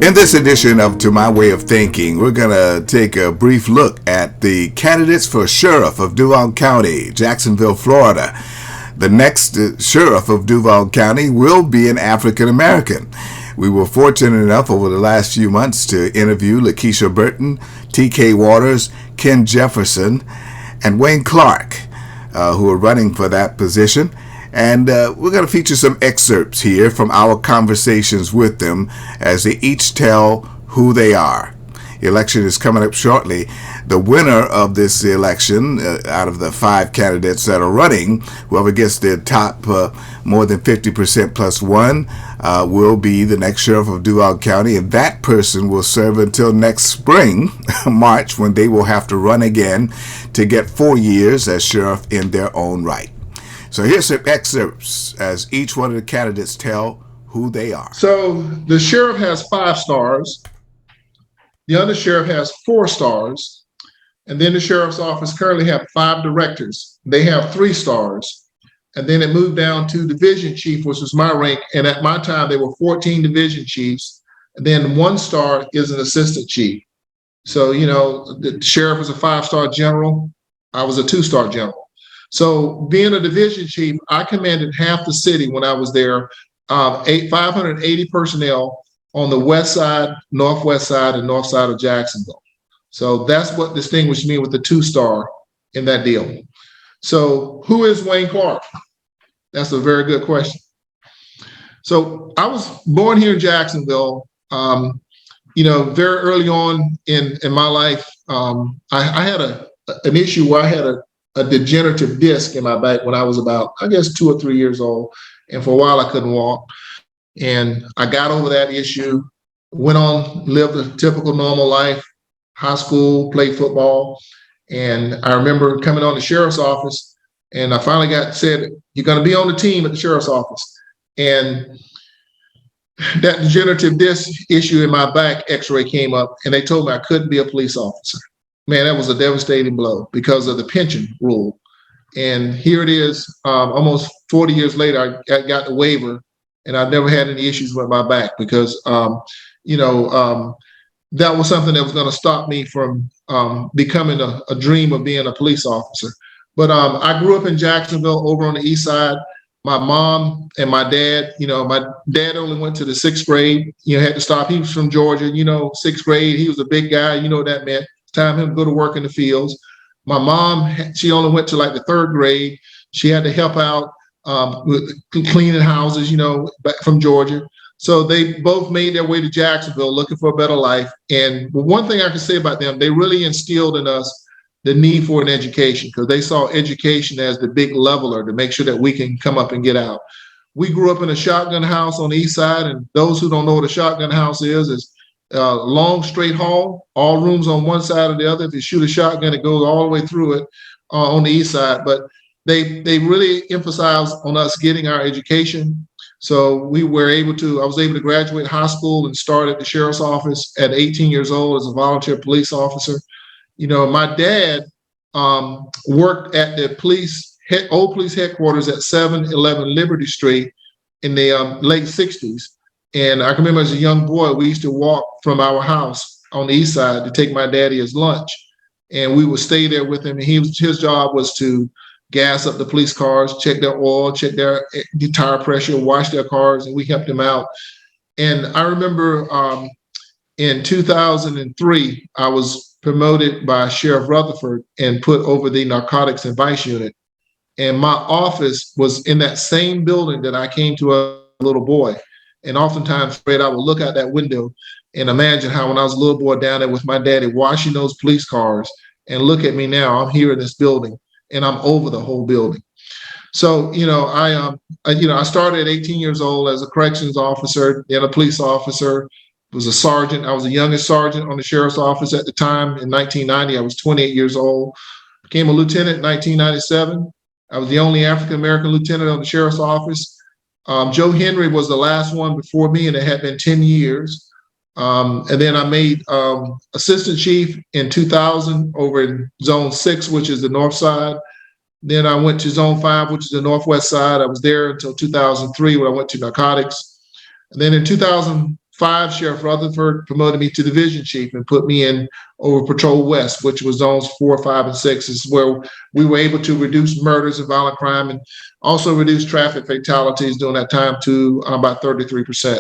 In this edition of To My Way of Thinking, we're going to take a brief look at the candidates for sheriff of Duval County, Jacksonville, Florida. The next sheriff of Duval County will be an African American. We were fortunate enough over the last few months to interview Lakeisha Burton, T.K. Waters, Ken Jefferson, and Wayne Clark, who are running for that position. And we're going to feature some excerpts here from our conversations with them as they each tell who they are. The election is coming up shortly. The winner of this election, out of the 5 candidates that are running, whoever gets the top more than 50% plus one, will be the next sheriff of Duval County, and that person will serve until next spring, March, when they will have to run again to get 4 years as sheriff in their own right. So here's some excerpts as each one of the candidates tell who they are. So the sheriff has 5 stars. The undersheriff has 4 stars. And then the sheriff's office currently have 5 directors. They have 3 stars. And then it moved down to division chief, which was my rank. And at my time, there were 14 division chiefs. And then 1 star is an assistant chief. So, the sheriff was a 5-star general. I was a 2-star general. So being a division chief, I commanded half the city when I was there, 580 personnel on the west side, northwest side, and north side of Jacksonville. So that's what distinguished me with the 2-star in that deal. So who is Wayne Clark? That's a very good question. So I was born here in Jacksonville. Very early on in my life, I had an issue where I had a degenerative disc in my back when I was about, 2 or 3 years old. And for a while I couldn't walk. And I got over that issue, went on, lived a typical normal life, high school, played football. And I remember coming on the sheriff's office, and I finally said, you're going to be on the team at the sheriff's office. And that degenerative disc issue in my back x-ray came up, and they told me I couldn't be a police officer. Man, that was a devastating blow because of the pension rule. And here it is, almost 40 years later, I got the waiver, and I've never had any issues with my back because, that was something that was going to stop me from becoming a dream of being a police officer. But I grew up in Jacksonville over on the east side. My mom and my dad, my dad only went to the 6th grade, had to stop. He was from Georgia, 6th grade. He was a big guy. You know what that meant. Time him to go to work in the fields. My mom, she only went to like the 3rd grade. She had to help out with cleaning houses, back from Georgia. So they both made their way to Jacksonville looking for a better life. And one thing I can say about them, they really instilled in us the need for an education because they saw education as the big leveler to make sure that we can come up and get out. We grew up in a shotgun house on the east side. And those who don't know what a shotgun house is long straight hall, all rooms on one side or the other. If you shoot a shotgun, it goes all the way through it on the east side. But they really emphasized on us getting our education. So I was able to graduate high school and start at the sheriff's office at 18 years old as a volunteer police officer. My dad worked at the old police headquarters at 711 Liberty Street in the late 60s. And I can remember as a young boy, we used to walk from our house on the east side to take my daddy his lunch. And we would stay there with him. And his job was to gas up the police cars, check their oil, check their tire pressure, wash their cars, and we helped him out. And I remember in 2003, I was promoted by Sheriff Rutherford and put over the narcotics and vice unit. And my office was in that same building that I came to as a little boy. And oftentimes, Fred, I would look out that window and imagine how when I was a little boy down there with my daddy washing those police cars, and look at me now, I'm here in this building and I'm over the whole building. So, I started at 18 years old as a corrections officer, then a police officer, was a sergeant. I was the youngest sergeant on the sheriff's office at the time. In 1990, I was 28 years old. Became a lieutenant in 1997. I was the only African-American lieutenant on the sheriff's office. Joe Henry was the last one before me, and it had been 10 years. And then I made assistant chief in 2000 over in Zone 6, which is the north side. Then I went to Zone 5, which is the northwest side. I was there until 2003 when I went to narcotics. And then in 2005, 2005, Sheriff Rutherford promoted me to division chief and put me in over Patrol West, which was zones 4, 5, and 6, is where we were able to reduce murders and violent crime and also reduce traffic fatalities during that time to about 33%.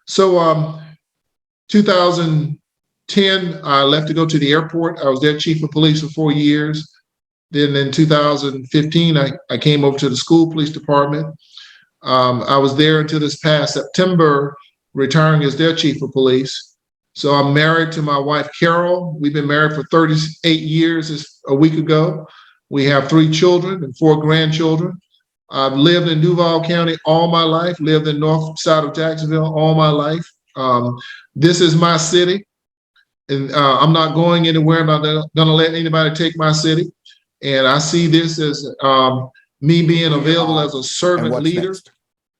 So 2010, I left to go to the airport. I was their chief of police for 4 years. Then in 2015, I came over to the school police department. I was there until this past September, retiring as their chief of police. So I'm married to my wife, Carol. We've been married for 38 years a week ago. We have 3 children and 4 grandchildren. I've lived in Duval County all my life, lived in north side of Jacksonville all my life. This is my city, and I'm not going anywhere. I'm not going to let anybody take my city. And I see this as me being available as a servant leader next?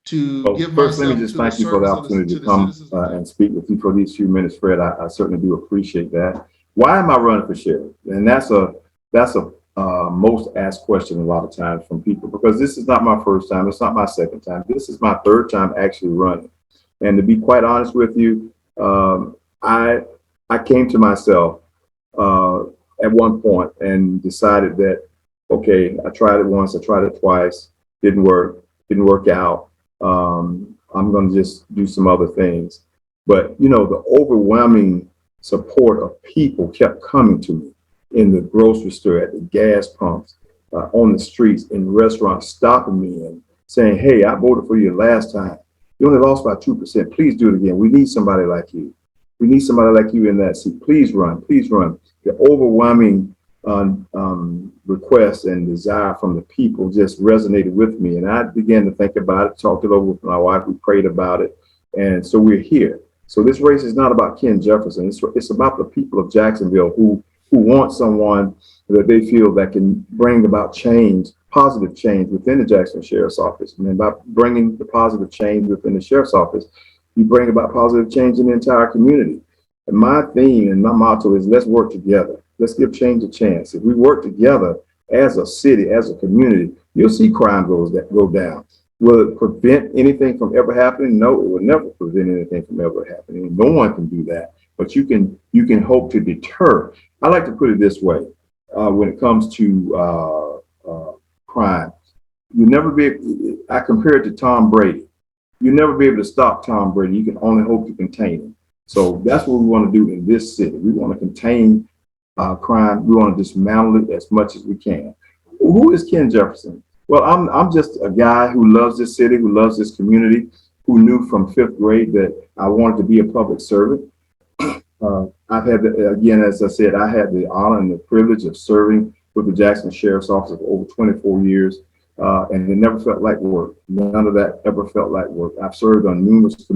to give first, let myself me just to the thank you for the service opportunity to to the come citizens of and speak with you for these few minutes, Fred. I certainly do appreciate that. Why am I running for sheriff? And that's a most asked question a lot of times from people, because this is not my first time. It's not my second time. This is my 3rd time actually running. And to be quite honest with you, I came to myself at one point and decided that, okay, I tried it once, I tried it twice, didn't work out. I'm going to just do some other things. But, you know, the overwhelming support of people kept coming to me in the grocery store, at the gas pumps, on the streets, in restaurants, stopping me and saying, hey, I voted for you last time. You only lost by 2%. Please do it again. We need somebody like you. We need somebody like you in that seat. Please run. Please run. The overwhelming request and desire from the people just resonated with me. And I began to think about it, talked it over with my wife. We prayed about it. And so we're here. So this race is not about Ken Jefferson. It's about the people of Jacksonville who want someone that they feel that can bring about change, positive change within the Jackson Sheriff's Office. And by bringing the positive change within the Sheriff's Office, you bring about positive change in the entire community. And my theme and my motto is, let's work together. Let's give change a chance. If we work together as a city, as a community, you'll see crime go down. Will it prevent anything from ever happening? No, it will never prevent anything from ever happening. No one can do that, but you can hope to deter. I like to put it this way: when it comes to crime, you never be. I compare it to Tom Brady. You never be able to stop Tom Brady. You can only hope to contain him. So that's what we want to do in this city. We want to contain crime. We want to dismantle it as much as we can. Who is Ken Jefferson? Well, I'm just a guy who loves this city, who loves this community, who knew from 5th grade that I wanted to be a public servant. I've had, again, as I said, I had the honor and the privilege of serving with the Jackson Sheriff's Office for over 24 years, and it never felt like work. None of that ever felt like work. I've served on numerous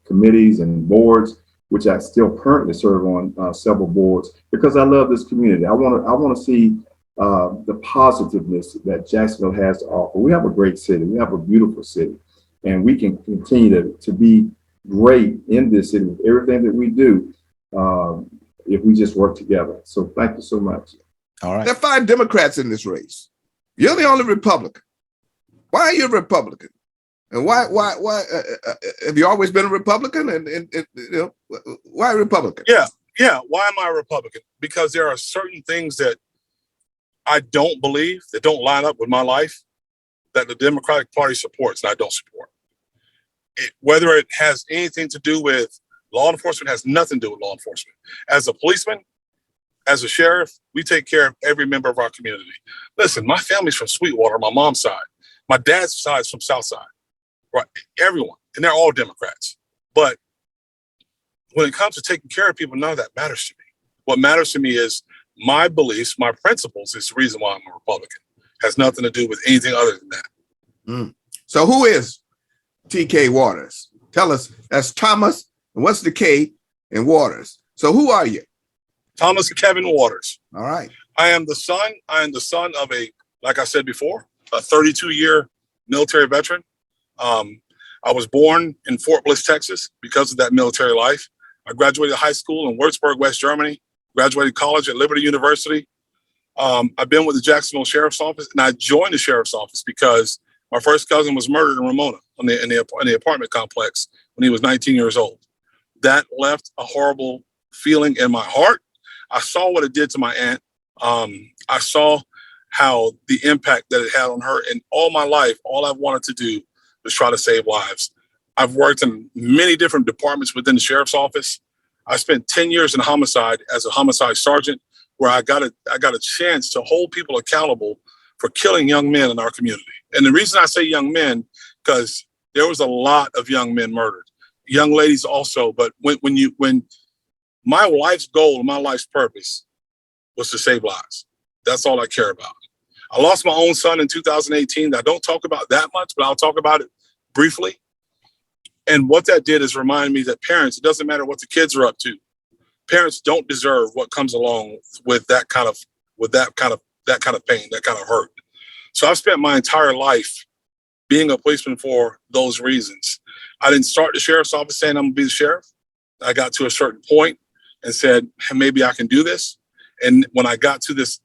committees and boards, which I still currently serve on several boards, because I love this community. I want to see the positiveness that Jacksonville has to offer. We have a great city. We have a beautiful city, and we can continue to be great in this city with everything that we do if we just work together. So thank you so much. All right. There are 5 Democrats in this race. You're the only Republican. Why are you a Republican? And why have you always been a Republican? And you know, why a Republican? Yeah. Why am I a Republican? Because there are certain things that I don't believe, that don't line up with my life, that the Democratic Party supports and I don't support. Whether it has anything to do with law enforcement, has nothing to do with law enforcement. As a policeman, as a sheriff, we take care of every member of our community. Listen, my family's from Sweetwater, my mom's side. My dad's side is from Southside. Right, everyone, and they're all Democrats. But when it comes to taking care of people, none of that matters to me. What matters to me is my beliefs, my principles is the reason why I'm a Republican. Has nothing to do with anything other than that. So who is TK Waters? Tell us. That's Thomas. And what's the K in Waters? So who are you? Thomas Kevin Waters. All right. I am the son of like I said before, a 32-year military veteran. I was born in Fort Bliss, Texas, because of that military life. I graduated high school in Würzburg, West Germany, graduated college at Liberty University. I've been with the Jacksonville Sheriff's Office, and I joined the Sheriff's Office because my first cousin was murdered in Ramona in the apartment complex when when he was 19 years old. That left a horrible feeling in my heart. I saw what it did to my aunt. I saw how the impact that it had on her. And all my life, all I wanted to do was try to save lives. I've worked in many different departments within the sheriff's office. I spent 10 years in homicide as a homicide sergeant, where I got a chance to hold people accountable for killing young men in our community. And the reason I say young men, because there was a lot of young men murdered, young ladies also. But when my life's goal and my life's purpose was to save lives, that's all I care about. I lost my own son in 2018. I don't talk about that much, but I'll talk about it briefly. And what that did is remind me that parents, it doesn't matter what the kids are up to. Parents don't deserve what comes along with that kind of pain, that kind of hurt. So I've spent my entire life being a policeman for those reasons. I didn't start the sheriff's office saying I'm gonna be the sheriff. I got to a certain point and said, hey, maybe I can do this. And when I got to this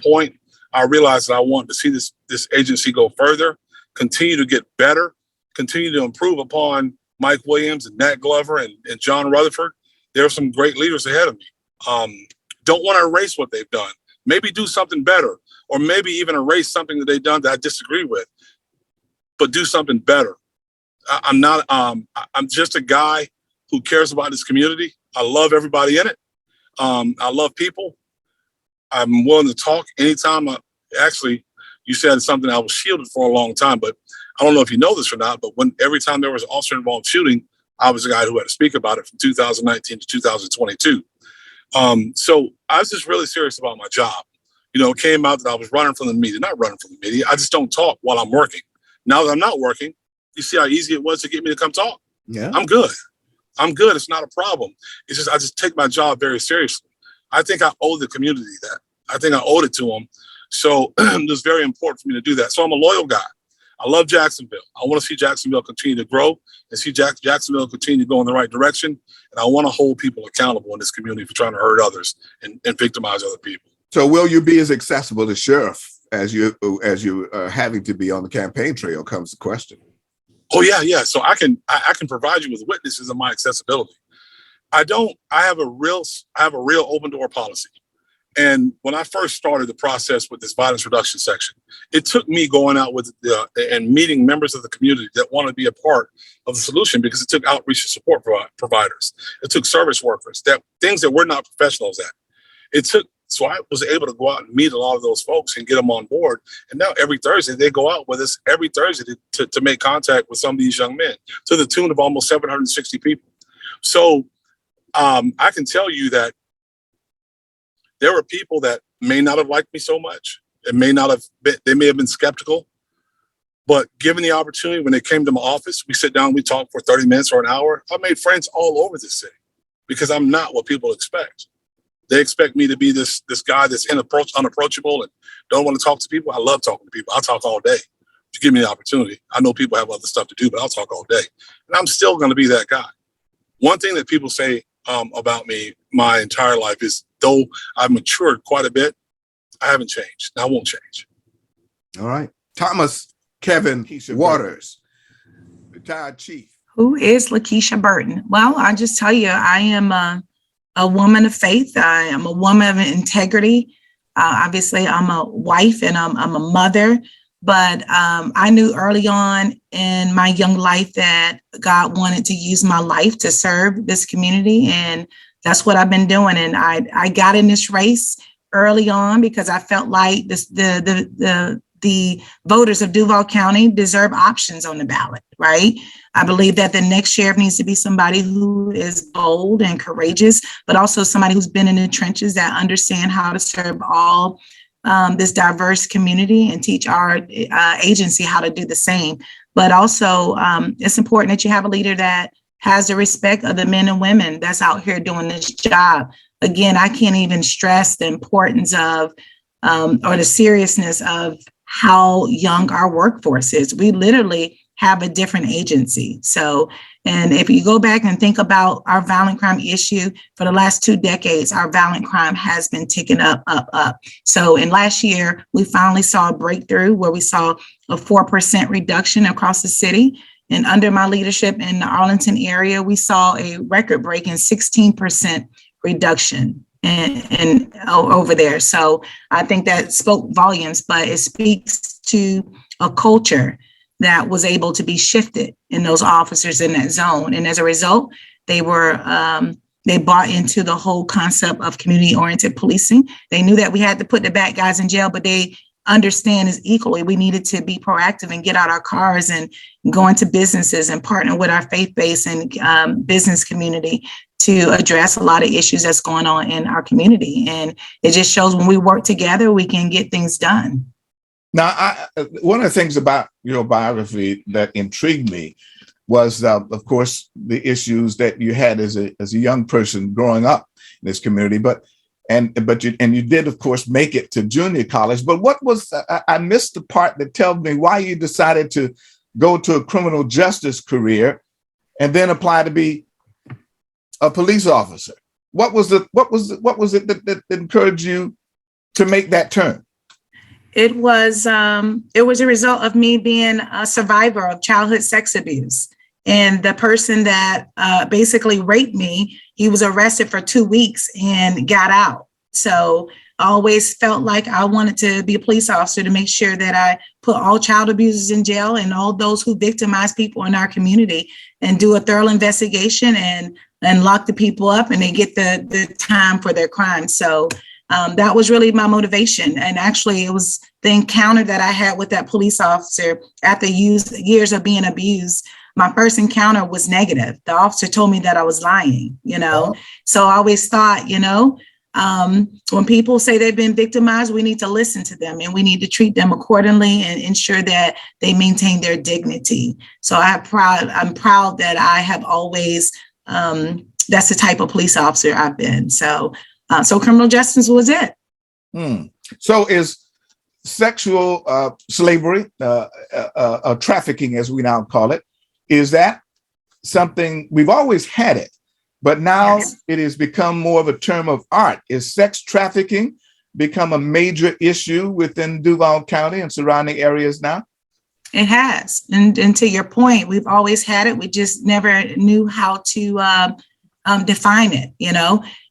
point, I realized that I wanted to see this agency go further, continue to get better, continue to improve upon Mike Williams and Nat Glover and John Rutherford. There are some great leaders ahead of me. Don't want to erase what they've done. Maybe do something better, or maybe even erase something that they've done that I disagree with, but do something better. I'm just a guy who cares about this community. I love everybody in it. I love people. I'm willing to talk anytime. You said something I was shielded for a long time, but I don't know if you know this or not, but every time there was an officer-involved shooting, I was the guy who had to speak about it from 2019 to 2022. So I was just really serious about my job. It came out that I was running from the media, not running from the media. I just don't talk while I'm working. Now that I'm not working, you see how easy it was to get me to come talk? Yeah. I'm good. It's not a problem. It's just, I just take my job very seriously. I think I owe the community that. I think I owed it to them. So it was very important for me to do that. So I'm a loyal guy. I love Jacksonville. I want to see Jacksonville continue to grow and see Jacksonville continue to go in the right direction. And I want to hold people accountable in this community for trying to hurt others and victimize other people. So will you be as accessible to sheriff as you having to be on the campaign trail comes the question? Oh, yeah. So I can provide you with witnesses of my accessibility. I have a real open door policy. And when I first started the process with this violence reduction section, it took me going out with and meeting members of the community that want to be a part of the solution, because it took outreach and support providers. It took service workers, things that we're not professionals at. So I was able to go out and meet a lot of those folks and get them on board. And now every Thursday, they go out with us every Thursday to make contact with some of these young men, to the tune of almost 760 people. So I can tell you that there were people that may not have liked me so much. They may have been skeptical, but given the opportunity, when they came to my office, we sit down, we talk for 30 minutes or an hour. I made friends all over this city because I'm not what people expect. They expect me to be this guy that's unapproachable and don't want to talk to people. I love talking to people. I'll talk all day. If you give me the opportunity. I know people have other stuff to do, but I'll talk all day. And I'm still going to be that guy. One thing that people say about me my entire life is, though I've matured quite a bit, I haven't changed. And I won't change. All right. Thomas Kevin Waters, retired chief. Who is Lakeisha Burton? Well, I just tell you, I am a woman of faith. I am a woman of integrity. Obviously, I'm a wife and I'm a mother. But I knew early on in my young life that God wanted to use my life to serve this community. And that's what I've been doing. And I got in this race early on because I felt like the voters of Duval County deserve options on the ballot, right? I believe that the next sheriff needs to be somebody who is bold and courageous, but also somebody who's been in the trenches that understand how to serve all this diverse community and teach our agency how to do the same. But also, it's important that you have a leader that has the respect of the men and women that's out here doing this job. Again, I can't even stress the importance of or the seriousness of how young our workforce is. We literally have a different agency. So, and if you go back and think about our violent crime issue for the last 2 decades, our violent crime has been ticking up. So in last year, we finally saw a breakthrough where we saw a 4% reduction across the city And under my leadership in the Arlington area, we saw a record-breaking 16% reduction in over there. So I think that spoke volumes, but it speaks to a culture that was able to be shifted in those officers in that zone. And as a result, they bought into the whole concept of community-oriented policing. They knew that we had to put the bad guys in jail, but they understand is equally we needed to be proactive and get out our cars and go into businesses and partner with our faith-based and business community to address a lot of issues that's going on in our community. And it just shows when we work together, we can get things done. Now, one of the things about your biography that intrigued me was, of course, the issues that you had as a young person growing up in this community. You did, of course, make it to junior college. But what was I missed the part that tells me why you decided to go to a criminal justice career and then apply to be a police officer? What was it that encouraged you to make that turn? It was a result of me being a survivor of childhood sex abuse. And the person that basically raped me, he was arrested for 2 weeks and got out. So I always felt like I wanted to be a police officer to make sure that I put all child abusers in jail and all those who victimize people in our community and do a thorough investigation and lock the people up and they get the time for their crimes. So that was really my motivation. And actually, it was the encounter that I had with that police officer after years of being abused. My first encounter was negative. The officer told me that I was lying, So I always thought, when people say they've been victimized, we need to listen to them and we need to treat them accordingly and ensure that they maintain their dignity. So I'm proud that I have always, that's the type of police officer I've been. So criminal justice was it. So is sexual slavery, trafficking, as we now call it, is that something we've always had it, but now Yes. It has become more of a term of art? Is sex trafficking become a major issue within Duval County and surrounding areas now? It has. And to your point, we've always had it. We just never knew how to define it,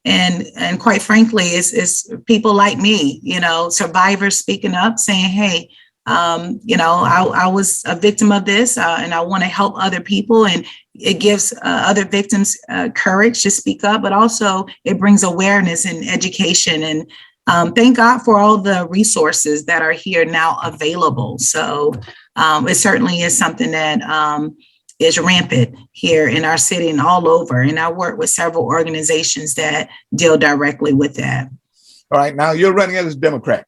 and quite frankly, it's people like me, survivors speaking up saying, hey, I was a victim of this and I want to help other people. And it gives other victims courage to speak up, but also it brings awareness and education. And thank God for all the resources that are here now available. So it certainly is something that is rampant here in our city and all over. And I work with several organizations that deal directly with that. All right. Now you're running as a Democrat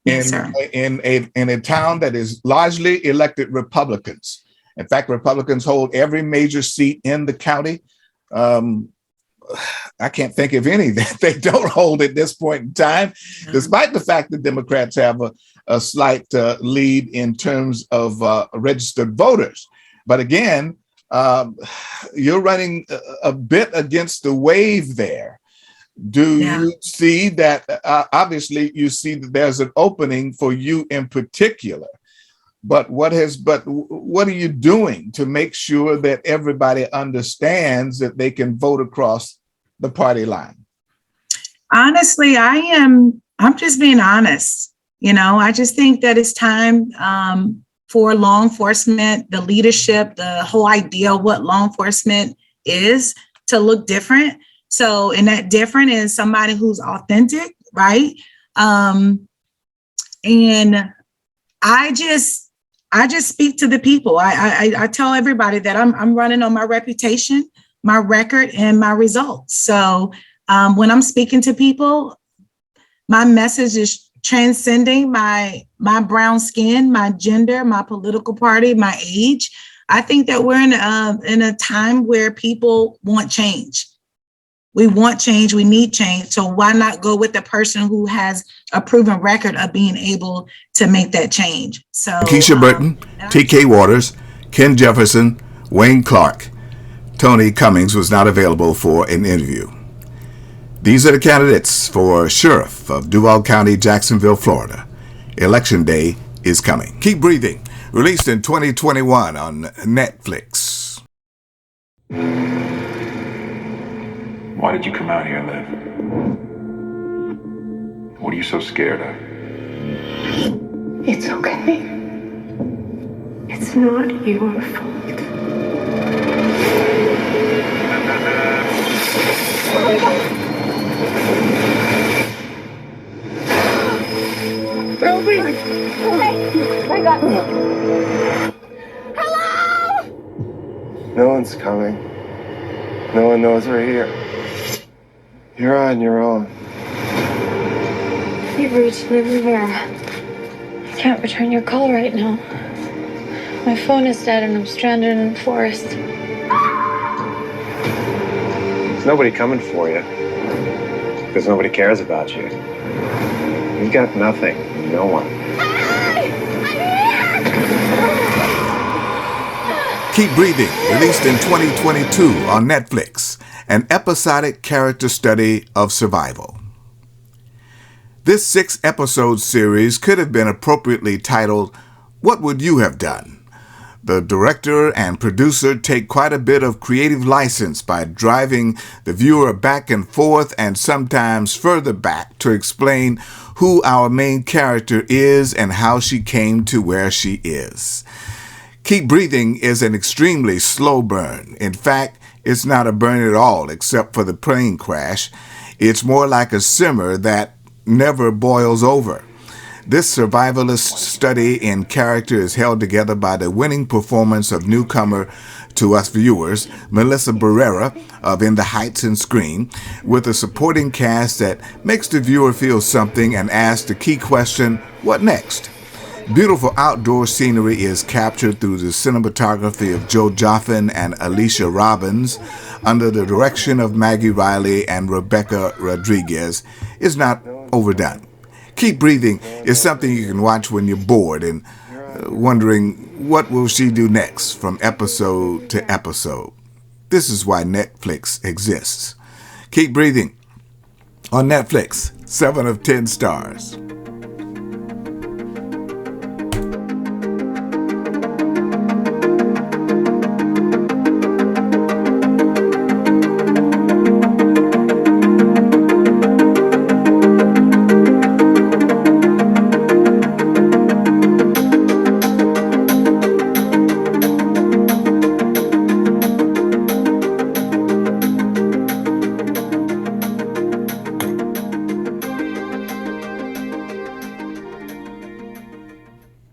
Yes, in a town that is largely elected Republicans. In fact, Republicans hold every major seat in the county. I can't think of any that they don't hold at this point in time, despite the fact that Democrats have a slight lead in terms of registered voters. But again, you're running a bit against the wave there. Do you see that? Obviously, you see that there's an opening for you in particular. But what are you doing to make sure that everybody understands that they can vote across the party line? Honestly, I'm just being honest. I just think that it's time for law enforcement, the leadership, the whole idea of what law enforcement is to look different. So, and that different is somebody who's authentic, right? And I just speak to the people. I tell everybody that I'm running on my reputation, my record, and my results. So when I'm speaking to people, my message is transcending my brown skin, my gender, my political party, my age. I think that we're in a time where people want change. We want change. We need change. So why not go with the person who has a proven record of being able to make that change? So Keisha Burton, T.K. Waters, Ken Jefferson, Wayne Clark. Tony Cummings was not available for an interview. These are the candidates for Sheriff of Duval County, Jacksonville, Florida. Election day is coming. Keep breathing. released in 2021 on Netflix. Why did you come out here, Liv? What are you so scared of? It's okay. It's not your fault. Roby! I got you. Hello! No one's coming. No one knows we're here. You're on your own. You've reached Liv Rivera. I can't return your call right now. My phone is dead and I'm stranded in the forest. There's nobody coming for you. Because nobody cares about you. You've got nothing. No one. Keep Breathing, released in 2022 on Netflix, an episodic character study of survival. This 6-episode series could have been appropriately titled, What Would You Have Done? The director and producer take quite a bit of creative license by driving the viewer back and forth and sometimes further back to explain who our main character is and how she came to where she is. Keep Breathing is an extremely slow burn. In fact, it's not a burn at all except for the plane crash. It's more like a simmer that never boils over. This survivalist study in character is held together by the winning performance of newcomer to us viewers, Melissa Barrera of In the Heights and Scream, with a supporting cast that makes the viewer feel something and ask the key question, what next? Beautiful outdoor scenery is captured through the cinematography of Joe Joffin and Alicia Robbins under the direction of Maggie Riley and Rebecca Rodriguez is not overdone. Keep Breathing is something you can watch when you're bored and wondering what will she do next from episode to episode. This is why Netflix exists. Keep Breathing on Netflix, 7 of 10 stars.